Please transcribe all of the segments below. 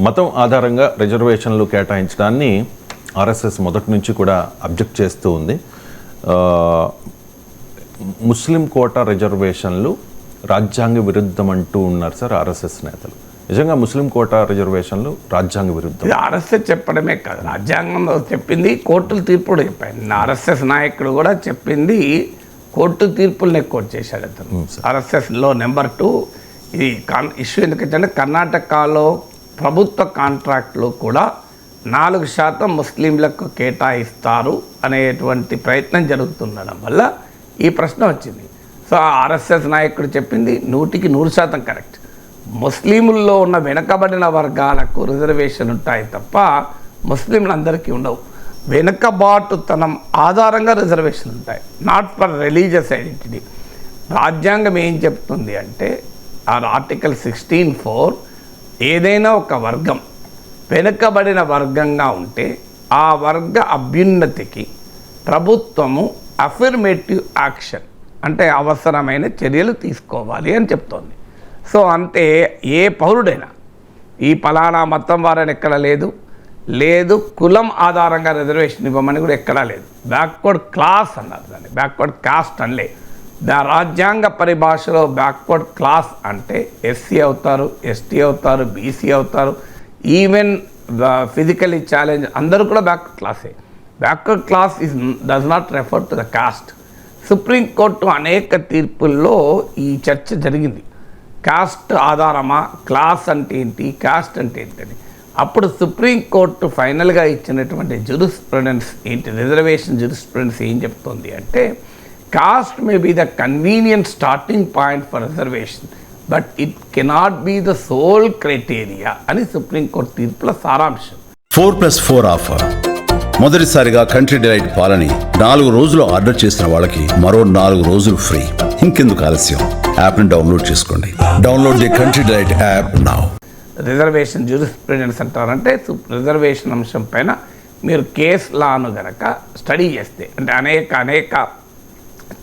మతం ఆధారంగా రిజర్వేషన్లు కేటాయించడాన్ని ఆర్ఎస్ఎస్ మొదటి నుంచి కూడా అబ్జెక్ట్ చేస్తూ ఉంది. ముస్లిం కోటా రిజర్వేషన్లు రాజ్యాంగ విరుద్ధం అంటూ ఉన్నారు సార్ ఆర్ఎస్ఎస్ నేతలు. నిజంగా ముస్లిం కోటా రిజర్వేషన్లు రాజ్యాంగ విరుద్ధం? ఇది ఆర్ఎస్ఎస్ చెప్పడమే కాదు, రాజ్యాంగంలో చెప్పింది, కోర్టుల తీర్పు కూడా చెప్పాయి. ఆర్ఎస్ఎస్ నాయకుడు కూడా చెప్పింది, కోర్టు తీర్పులనే కోట్ చేశాడు అతను. ఆర్ఎస్ఎస్లో నెంబర్ 2 ఇది ఇష్యూ ఎందుకంటే కర్ణాటకలో ప్రభుత్వ కాంట్రాక్టులు కూడా 4% ముస్లింలకు కేటాయిస్తారు అనేటువంటి ప్రయత్నం జరుగుతుండడం వల్ల ఈ ప్రశ్న వచ్చింది. సో ఆర్ఎస్ఎస్ నాయకుడు చెప్పింది 100% కరెక్ట్. ముస్లింల్లో ఉన్న వెనుకబడిన వర్గాలకు రిజర్వేషన్ ఉంటాయి తప్ప ముస్లింలందరికీ ఉండవు. వెనుకబాటుతనం ఆధారంగా రిజర్వేషన్ ఉంటాయి, నాట్ ఫర్ రిలీజియస్ ఐడెంటిటీ. రాజ్యాంగం ఏం చెప్తుంది అంటే ఆర్టికల్ 16(4) ఏదైనా ఒక వర్గం వెనుకబడిన వర్గంగా ఉంటే ఆ వర్గ అభ్యున్నతికి ప్రభుత్వము అఫర్మేటివ్ యాక్షన్ అంటే అవసరమైన చర్యలు తీసుకోవాలి అని చెప్తోంది. సో అంటే ఏ పౌరుడైనా ఈ పలానా మతం వారని ఎక్కడ లేదు, కులం ఆధారంగా రిజర్వేషన్ ఇవ్వమని కూడా ఎక్కడా లేదు. బ్యాక్వర్డ్ క్లాస్ అన్నారు దాన్ని, బ్యాక్వర్డ్ కాస్ట్ అనలే. రాజ్యాంగ పరిభాషలో బ్యాక్వర్డ్ క్లాస్ అంటే ఎస్సీ అవుతారు, ఎస్టీ అవుతారు, బీసీ అవుతారు, ఈవెన్ ఫిజికలీ ఛాలెంజ్ అందరూ కూడా బ్యాక్వర్డ్ క్లాసే. Backward class does not refer to the caste. Supreme court అనేక తీర్పుల్లో ఈ చర్చ జరిగింది. కాస్ట్ ఆధారమా, క్లాస్ అంటే ఏంటి, కాస్ట్ అంటే ఏంటని. అప్పుడు సుప్రీంకోర్టు ఫైనల్గా ఇచ్చినటువంటి జురిస్ప్రుడెన్స్ ఏంటి, రిజర్వేషన్ జురిస్ప్రుడెన్స్ ఏం చెప్తుంది అంటే caste may be the convenient starting point for reservation but it cannot be the sole criteria అని సుప్రీంకోర్టు తీర్పుల సారాంశం. 4+4 ఆఫర్. మొదటిసారిగా కంట్రీ డిలైట్ పాలని 4 రోజులు ఆర్డర్ చేసిన వాళ్ళకి మరో 4 రోజులు ఫ్రీ. ఇంకెందుకు ఆలస్యం, యాప్ని డౌన్లోడ్ చేసుకోండి. Download the country delight app now. Reservation jurisprudence అంటారంటే రిజర్వేషన్ అంశం పైన మీరు కేస్ లాను గనక స్టడీ చేస్తే, అంటే అనేక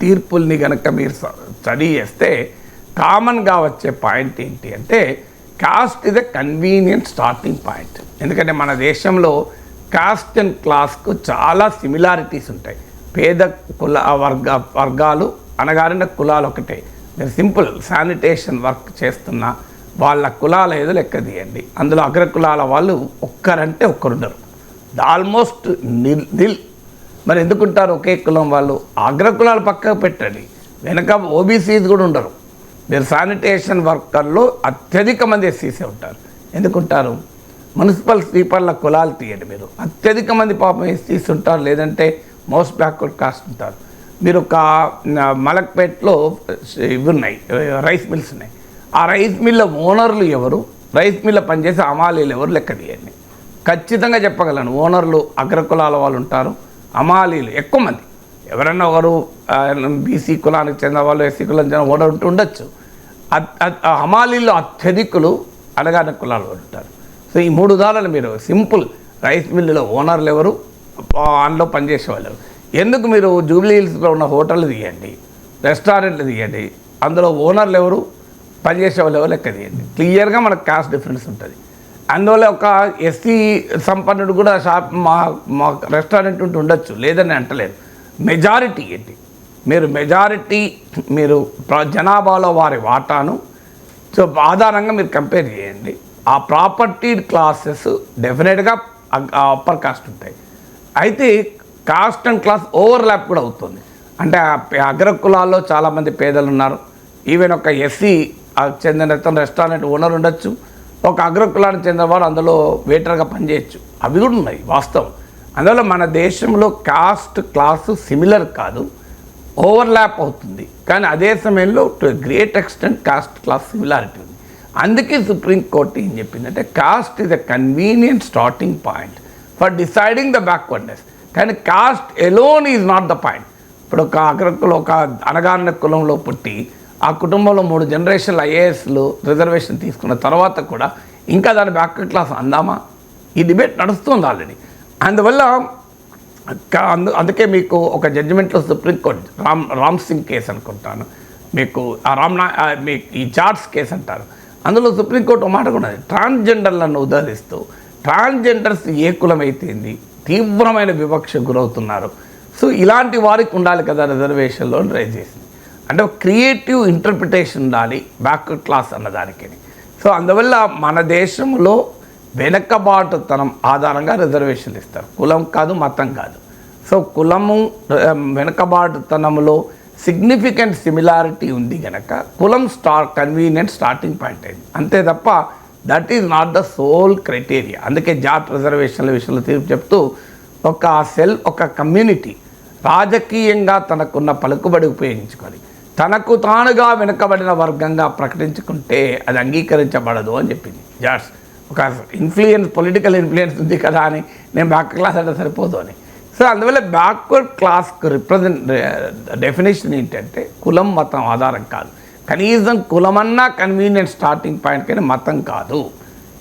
తీర్పుల్ని గనక మీరు స్టడీ చేస్తే కామన్గా వచ్చే పాయింట్ ఏంటి అంటే cost is a convenient starting point. ఎందుకంటే మన దేశంలో కాస్ట్ అండ్ క్లాస్కు చాలా సిమిలారిటీస్ ఉంటాయి. పేద వర్గాలు అనగారిన కులాలు ఒకటే. మీరు సింపుల్ శానిటేషన్ వర్క్ చేస్తున్న వాళ్ళ కులాల ఏదో లెక్క తీయండి, అందులో అగ్రకులాల వాళ్ళు ఒక్కరంటే ఒక్కరుండరు, ఆల్మోస్ట్ నిల్. మరి ఎందుకుంటారు ఒకే కులం వాళ్ళు? అగ్రకులాలు పక్కకు పెట్టండి, వెనక ఓబీసీస్ కూడా ఉండరు. మీరు శానిటేషన్ వర్కర్లో అత్యధిక మంది ఎస్సీసే ఉంటారు. ఎందుకుంటారు? మున్సిపల్ స్వీపర్ల కులాలు తీయండి, మీరు అత్యధిక మంది పాపం ఎస్సీస్ ఉంటారు, లేదంటే మోస్ట్ బ్యాక్వర్డ్ కాస్ట్ ఉంటారు. మీరు ఒక మలక్పేట్లో ఇవి ఉన్నాయి, రైస్ మిల్స్ ఉన్నాయి. ఆ రైస్ మిల్ల ఓనర్లు ఎవరు, రైస్ మిల్ల పనిచేసే అమాలీలు ఎవరు లెక్క తీయండి. ఖచ్చితంగా చెప్పగలను, ఓనర్లు అగ్రకులాల వాళ్ళు ఉంటారు, అమాలీలు ఎక్కువ మంది. ఎవరన్నా ఒకరు బీసీ కులానికి చెందిన వాళ్ళు, ఎస్సీ కులానికి చెందిన ఓనర్ ఉండొచ్చు. హమాలీల్లో అత్యధికులు అణగారిన కులాలు ఉంటారు. సో ఈ 3 ఉదాహరణలు మీరు సింపుల్. రైస్ మిల్లులో ఓనర్లు ఎవరు, అందులో పనిచేసే వాళ్ళు. ఎందుకు మీరు జూబ్లీ హిల్స్లో ఉన్న హోటళ్ళు తీయండి, రెస్టారెంట్లు తీయండి, అందులో ఓనర్లు ఎవరు, పనిచేసే వాళ్ళు ఎవరు లెక్క తీయండి. క్లియర్గా మనకు కాస్ట్ డిఫరెన్స్ ఉంటుంది. అందువల్ల ఒక ఎస్సీ సంపన్నుడు కూడా మా రెస్టారెంట్ ఉంటూ ఉండొచ్చు, లేదని అంటలేదు. మెజారిటీ ఏంటి, మీరు జనాభాలో వారి వాటాను సో ఆధారంగా మీరు కంపేర్ చేయండి. ఆ ప్రాపర్టీ క్లాసెస్ డెఫినెట్గా అప్పర్ కాస్ట్ ఉంటాయి. అయితే కాస్ట్ అండ్ క్లాస్ ఓవర్లాప్ కూడా అవుతుంది. అంటే అగ్రకులాల్లో చాలామంది పేదలు ఉన్నారు. ఈవెన్ ఒక ఎస్సీ చెందిన రెస్టారెంట్ ఓనర్ ఉండొచ్చు, ఒక అగ్రకులానికి చెందిన వారు అందులో వెయిటర్గా పనిచేయచ్చు. అవి కూడా ఉన్నాయి వాస్తవం. అందువల్ల మన దేశంలో కాస్ట్ క్లాసు సిమిలర్ కాదు, ఓవర్లాప్ అవుతుంది. కానీ అదే సమయంలో to great extent caste class similarity ఉంది. అందుకే సుప్రీంకోర్టు ఏం చెప్పిందంటే caste is a convenient starting point for deciding the backwardness. కానీ caste alone is not the point. ఇప్పుడు ఒక అగ్రకులం, ఒక అనగారిన కులంలో పుట్టి ఆ కుటుంబంలో 3 జనరేషన్లు ఐఏఎస్లు రిజర్వేషన్ తీసుకున్న తర్వాత కూడా ఇంకా దాని బ్యాక్వర్డ్ క్లాస్ అందామా? ఈ డిబేట్ నడుస్తుంది ఆల్రెడీ. అందువల్ల అందుకే మీకు ఒక జడ్జిమెంట్లో సుప్రీంకోర్టు రామ్ సింగ్ కేసు అనుకుంటాను, మీకు మీకు ఈ జాట్స్ కేసు అంటారు, అందులో సుప్రీంకోర్టు ఒక మాట కూడా ఉంది, ట్రాన్స్జెండర్లను ఉదహరిస్తూ ట్రాన్స్జెండర్స్ ఏ కులమైతేంది తీవ్రమైన వివక్ష గురవుతున్నారు. సో ఇలాంటి వారికి ఉండాలి కదా రిజర్వేషన్లో రైజ్ చేసింది. అంటే క్రియేటివ్ ఇంటర్ప్రిటేషన్ ఉండాలి బ్యాక్వర్డ్ క్లాస్ అన్నదానికి. సో అందువల్ల మన దేశంలో వెనకబాటుతనం ఆధారంగా రిజర్వేషన్లు ఇస్తారు, కులం కాదు మతం కాదు. సో కులము వెనకబాటుతనంలో సిగ్నిఫికెంట్ సిమిలారిటీ ఉంది కనుక కులం కన్వీనియంట్ స్టార్టింగ్ పాయింట్ అయింది, అంతే తప్ప that is not the sole criteria. అందుకే జాట్ రిజర్వేషన్ల విషయంలో తీర్పు చెప్తూ ఒక కమ్యూనిటీ రాజకీయంగా తనకున్న పలుకుబడి ఉపయోగించుకొని తనకు తానుగా వెనుకబడిన వర్గంగా ప్రకటించుకుంటే అది అంగీకరించబడదు అని చెప్పింది జాట్స్. ఒక పొలిటికల్ ఇన్ఫ్లుయెన్స్ ఉంది కదా అని నేను బ్యాక్వర్డ్ క్లాస్ అంటే సరిపోదు అని. సో అందువల్ల బ్యాక్వర్డ్ క్లాస్కు డెఫినేషన్ ఏంటంటే కులం మతం ఆధారం కాదు, కనీసం కులమన్నా కన్వీనియంట్ స్టార్టింగ్ పాయింట్ కానీ మతం కాదు.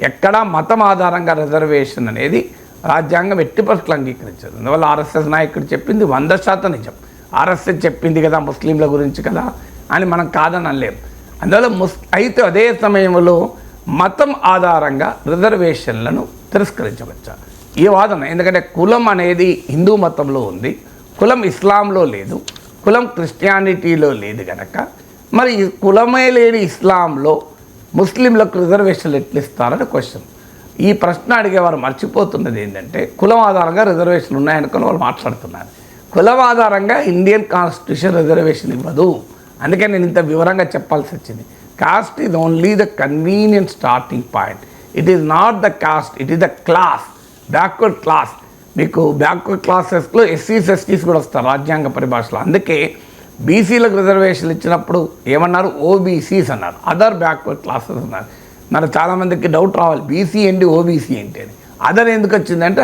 ఎక్కడా మతం ఆధారంగా రిజర్వేషన్ అనేది రాజ్యాంగం ఎట్టి పరిస్థితులు అంగీకరించదు. అందువల్ల ఆర్ఎస్ఎస్ నాయకుడు చెప్పింది 100% నిజం. ఆర్ఎస్ఎస్ చెప్పింది కదా ముస్లింల గురించి కదా అని మనం కాదని అనలేము. అందువల్ల అయితే అదే సమయంలో మతం ఆధారంగా రిజర్వేషన్లను తిరస్కరించవచ్చా ఈ వాదన. ఎందుకంటే కులం అనేది హిందూ మతంలో ఉంది, కులం ఇస్లాంలో లేదు, కులం క్రిస్టియానిటీలో లేదు కనుక మరి కులమే లేని ఇస్లాంలో ముస్లింలకు రిజర్వేషన్లు ఎట్లు ఇస్తారని క్వశ్చన్. ఈ ప్రశ్న అడిగేవారు మర్చిపోతున్నది ఏంటంటే కులం ఆధారంగా రిజర్వేషన్లు ఉన్నాయనుకుని వాళ్ళు మాట్లాడుతున్నారు. కులం ఆధారంగా ఇండియన్ కాన్స్టిట్యూషన్ రిజర్వేషన్ ఇవ్వదు. అందుకే నేను ఇంత వివరంగా చెప్పాల్సి వచ్చింది. Cost is only the convenient starting point, it is not the cost, it is the class, backward class. మీకు బ్యాక్వర్డ్ క్లాసెస్లో ఎస్సీస్ ఎస్టీస్ కూడా వస్తారు రాజ్యాంగ పరిభాషలో. అందుకే బీసీలకు రిజర్వేషన్లు ఇచ్చినప్పుడు ఏమన్నారు, ఓబీసీస్ అన్నారు, అదర్ బ్యాక్వర్డ్ క్లాసెస్ అన్నారు. మరి చాలామందికి డౌట్ రావాలి బీసీ ఏంటి ఓబీసీ ఏంటి అని. అదర్ ఎందుకు వచ్చిందంటే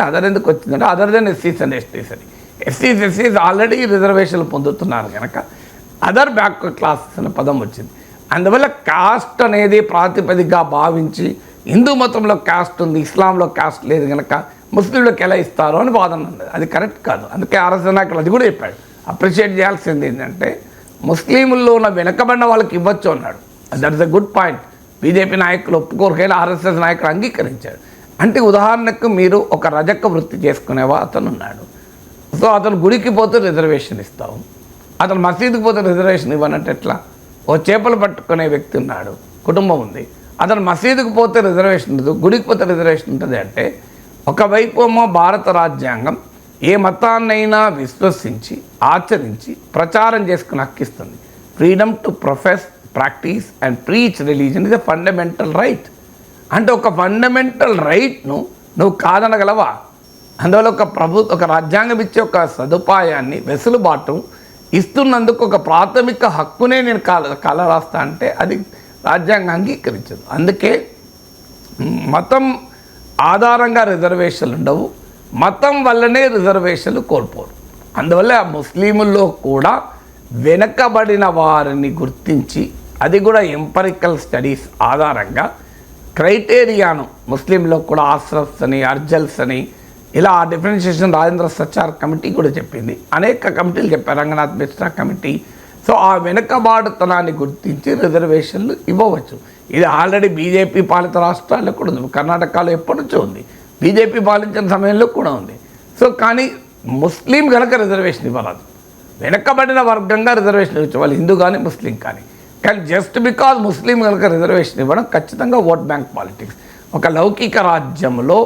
అదర్ దెన్ ఎస్సీస్ అండ్ ఎస్టీస్ అని. ఎస్సీస్ ఆల్రెడీ రిజర్వేషన్లు పొందుతున్నారు కనుక అదర్ బ్యాక్వర్డ్ క్లాసెస్ అనే పదం వచ్చింది. అందువల్ల కాస్ట్ అనేది ప్రాతిపదికగా భావించి హిందూ మతంలో కాస్ట్ ఉంది, ఇస్లాంలో కాస్ట్ లేదు కనుక ముస్లింలకు ఎలా ఇస్తారు అని వాదన ఉన్నది. అది కరెక్ట్ కాదు. అందుకే ఆర్ఎస్ఎస్ నాయకులు అది కూడా చెప్పాడు. అప్రిషియేట్ చేయాల్సింది ఏంటంటే ముస్లింల్లో ఉన్న వెనకబడిన వాళ్ళకి ఇవ్వచ్చు అన్నాడు. That is a good point. BJP నాయకులు ఒప్పుకోరికైనా ఆర్ఎస్ఎస్ నాయకులు అంగీకరించాడు. అంటే ఉదాహరణకు మీరు ఒక రజక వృత్తి చేసుకునేవా అతను ఉన్నాడు, సో అతను గుడికి పోతే రిజర్వేషన్ ఇస్తావు, అతను మసీదుకి పోతే రిజర్వేషన్ ఇవ్వనంటే ఎట్లా? ఓ చేపలు పట్టుకునే వ్యక్తి ఉన్నాడు, కుటుంబం ఉంది, అతను మసీదుకి పోతే రిజర్వేషన్ ఉండదు, గుడికి పోతే రిజర్వేషన్ ఉంటుంది అంటే ఒకవైపు ఏమో భారత రాజ్యాంగం ఏ మతాన్నైనా విశ్వసించి ఆచరించి ప్రచారం చేసుకుని హక్కిస్తుంది. Freedom to profess, practice and preach religion is a fundamental right. అంటే ఒక ఫండమెంటల్ రైట్ను నువ్వు కాదనగలవా? అందువల్ల ఒక రాజ్యాంగం ఇచ్చే ఒక సదుపాయాన్ని వెసులుబాటు ఇస్తున్నందుకు ఒక ప్రాథమిక హక్కునే నేను కాల రాస్తా అంటే అది రాజ్యాంగం అంగీకరించదు. అందుకే మతం ఆధారంగా రిజర్వేషన్లు ఉండవు, మతం వల్లనే రిజర్వేషన్లు కోల్పోరు. అందువల్ల ముస్లింల్లో కూడా వెనకబడిన వారిని గుర్తించి అది కూడా ఎంపరికల్ స్టడీస్ ఆధారంగా క్రైటీరియాను ముస్లింలో కూడా ఆశ్రఫ్స్ అని అర్జల్స్ అని ఇలా డిఫరెన్షియేషన్ రాజేంద్ర సచార్ కమిటీ కూడా చెప్పింది, అనేక కమిటీలు చెప్పారు, రంగనాథ్ మిశ్రా కమిటీ. సో ఆ వెనుకబాటుతనాన్ని గుర్తించి రిజర్వేషన్లు ఇవ్వవచ్చు. ఇది ఆల్రెడీ బీజేపీ పాలిత రాష్ట్రాల్లో కూడా ఉంది, కర్ణాటకలో ఎప్పటి నుంచో ఉంది, బీజేపీ పాలించిన సమయంలో కూడా ఉంది. సో కానీ ముస్లిం కనుక రిజర్వేషన్ ఇవ్వరాదు, వెనకబడిన వర్గంగా రిజర్వేషన్ ఇవ్వచ్చు, వాళ్ళు హిందూ కానీ ముస్లిం కానీ. కానీ జస్ట్ బికాజ్ ముస్లిం కనుక రిజర్వేషన్ ఇవ్వడం ఖచ్చితంగా ఓట్ బ్యాంక్ పాలిటిక్స్. ఒక లౌకిక రాజ్యంలో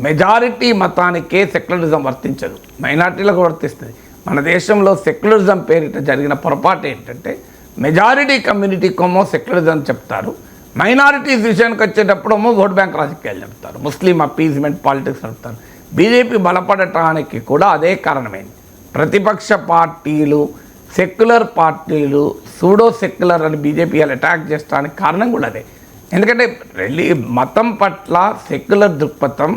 మెజారిటీ మతానికే సెక్యులరిజం వర్తించదు, మైనారిటీలకు వర్తిస్తుంది. మన దేశంలో సెక్యులరిజం పేరిట జరిగిన పొరపాటు ఏంటంటే మెజారిటీ కమ్యూనిటీకేమో సెక్యులరిజం చెప్తారు, మైనారిటీస్ విషయానికి వచ్చేటప్పుడేమో ఓట్ బ్యాంక్ రాజకీయాలు చెప్తారు, ముస్లిం అపీజ్మెంట్ పాలిటిక్స్ నడుపుతారు. బీజేపీ బలపడటానికి కూడా అదే కారణమైంది. ప్రతిపక్ష పార్టీలు, సెక్యులర్ పార్టీలు సూడో సెక్యులర్ అని బీజేపీ అటాక్ చేసడానికి కారణం కూడా అదే. ఎందుకంటే మతం పట్ల సెక్యులర్ దృక్పథం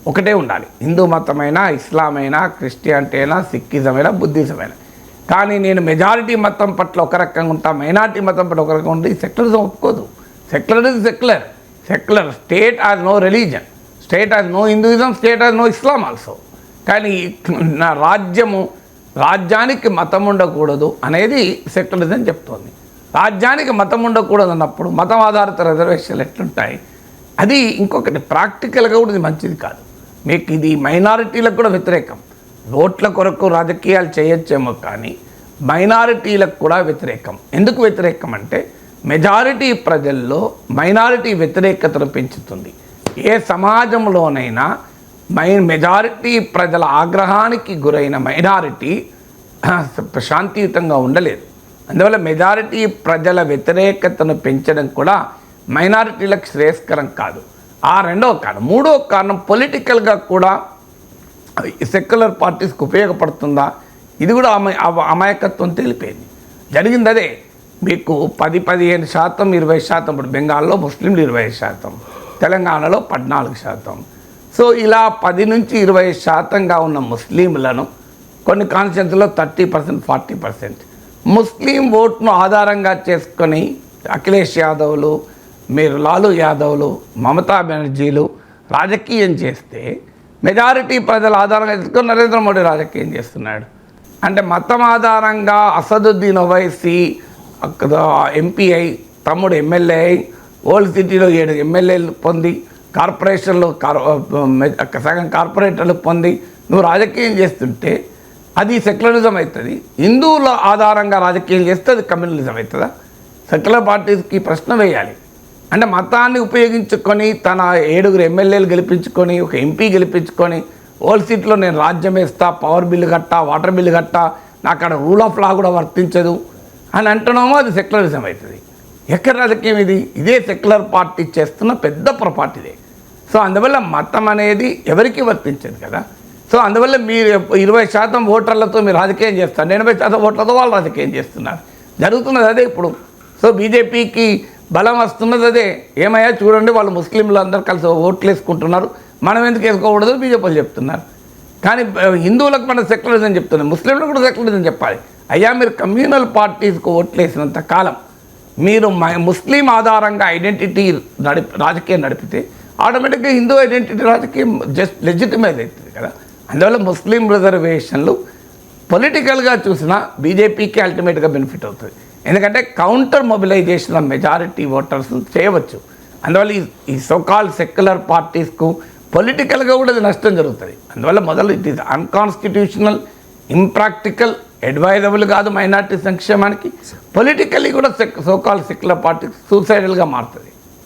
ఒకటే ఉండాలి, హిందూ మతమైనా, ఇస్లాం అయినా, క్రిస్టియానిటీ అయినా, సిక్కిజం అయినా, బుద్ధిజం అయినా. కానీ నేను మెజారిటీ మతం పట్ల ఒక రకంగా ఉంటా, మైనారిటీ మతం పట్ల ఒక రకంగా ఉంటే సెక్యులరిజం ఒప్పుకోదు. Secular is secular state has no religion, state has no Hinduism, state has no Islam also. కానీ నా రాజ్యానికి మతం ఉండకూడదు అనేది సెక్యులరిజం చెప్తోంది. రాజ్యానికి మతం ఉండకూడదు అన్నప్పుడు మతం ఆధారిత రిజర్వేషన్లు ఎట్లుంటాయి? అది ఇంకొకటి ప్రాక్టికల్గా కూడా ఇది మంచిది కాదు. మీకు ఇది మైనారిటీలకు కూడా వ్యతిరేకం. ఓట్ల కొరకు రాజకీయాలు చేయొచ్చేమో కానీ మైనారిటీలకు కూడా వ్యతిరేకం. ఎందుకు వ్యతిరేకం అంటే మెజారిటీ ప్రజల్లో మైనారిటీ వ్యతిరేకతను పెంచుతుంది. ఏ సమాజంలోనైనా మెజారిటీ ప్రజల ఆగ్రహానికి గురైన మైనారిటీ శాంతియుతంగా ఉండలేదు. అందువల్ల మెజారిటీ ప్రజల వ్యతిరేకతను పెంచడం కూడా మైనారిటీలకు శ్రేయస్కరం కాదు. ఆ రెండవ కారణం. మూడవ కారణం పొలిటికల్గా కూడా సెక్యులర్ పార్టీస్కి ఉపయోగపడుతుందా? ఇది కూడా అమాయకత్వం తెలిపేది. జరిగింది అదే. మీకు 10-15%, 20%. ఇప్పుడు బెంగాల్లో ముస్లింలు 20%, తెలంగాణలో 14%. సో ఇలా 10 నుంచి 20%గా ఉన్న ముస్లింలను కొన్ని కాన్స్టిట్యూన్సీలో 30%, 40% ముస్లిం ఓట్ను ఆధారంగా చేసుకొని అఖిలేష్ యాదవ్లు, మీరు లాలూ యాదవ్లు, మమతా బెనర్జీలు రాజకీయం చేస్తే మెజారిటీ ప్రజల ఆధారంగా తీసుకొని నరేంద్ర మోడీ రాజకీయం చేస్తున్నాడు. అంటే మతం ఆధారంగా అసదుద్దీన్ ఓవైసీ ఎంపీ అయి, తమ్ముడు ఎమ్మెల్యే అయి, ఓల్డ్ సిటీలో 7 ఎమ్మెల్యేలు పొంది, కార్పొరేషన్లు సగం కార్పొరేటర్లు పొంది నువ్వు రాజకీయం చేస్తుంటే అది సెక్యులరిజం అవుతుంది. హిందువుల ఆధారంగా రాజకీయం చేస్తే అది కమ్యూనలిజం అవుతుందా? సెక్యులర్ పార్టీస్కి ప్రశ్న వేయాలి. అంటే మతాన్ని ఉపయోగించుకొని తన 7 ఎమ్మెల్యేలు గెలిపించుకొని, ఒక ఎంపీ గెలిపించుకొని, ఓల్డ్ సిటీలో నేను రాజ్యం వేస్తా, పవర్ బిల్లు కట్టా, వాటర్ బిల్లు కట్టా, నాకు అక్కడ రూల్ ఆఫ్ లా కూడా వర్తించదు అని అంటున్నామో అది సెక్యులరిజం అవుతుంది. ఎక్కడ రాజకీయం ఇది? ఇదే సెక్యులర్ పార్టీ చేస్తున్న పెద్ద పొరపాటు ఇదే. సో అందువల్ల మతం అనేది ఎవరికి వర్తించదు కదా. సో అందువల్ల మీరు 20% ఓటర్లతో మీరు రాజకీయం చేస్తారు, 80% ఓట్లతో వాళ్ళు రాజకీయం చేస్తున్నారు. జరుగుతున్నది అదే ఇప్పుడు. సో బీజేపీకి బలం వస్తున్నది అదే. ఏమయ్యా చూడండి, వాళ్ళు ముస్లింలు అందరూ కలిసి ఓట్లు వేసుకుంటున్నారు, మనం ఎందుకు వేసుకోకూడదు బీజేపీలు చెప్తున్నారు. కానీ హిందువులకు మనం సెక్యులరిజం చెప్తున్నాం, ముస్లింలకు కూడా సెక్యులరిజం చెప్పాలి. అయ్యా మీరు కమ్యూనల్ పార్టీస్కి ఓట్లు వేసినంత కాలం మీరు ముస్లిం ఆధారంగా ఐడెంటిటీ రాజకీయం నడిపితే ఆటోమేటిక్గా హిందూ ఐడెంటిటీ రాజకీయం జస్ట్ లెజిటిమైజ్ అవుతుంది కదా. అందువల్ల ముస్లిం రిజర్వేషన్లు పొలిటికల్గా చూసినా బీజేపీకి అల్టిమేట్గా బెనిఫిట్ అవుతుంది. ఎందుకంటే counter mobilization of majority voters చేయవచ్చు. అందువల్ల ఈ సోకాల్ సెక్యులర్ పార్టీస్కు పొలిటికల్గా కూడా అది నష్టం జరుగుతుంది. అందువల్ల మొదలు it is unconstitutional, impractical, advisable కాదు మైనారిటీ సంక్షేమానికి. పొలిటికల్లీ కూడా సోకాల్ సెక్యులర్ పార్టీ సూసైడల్గా మారుతుంది.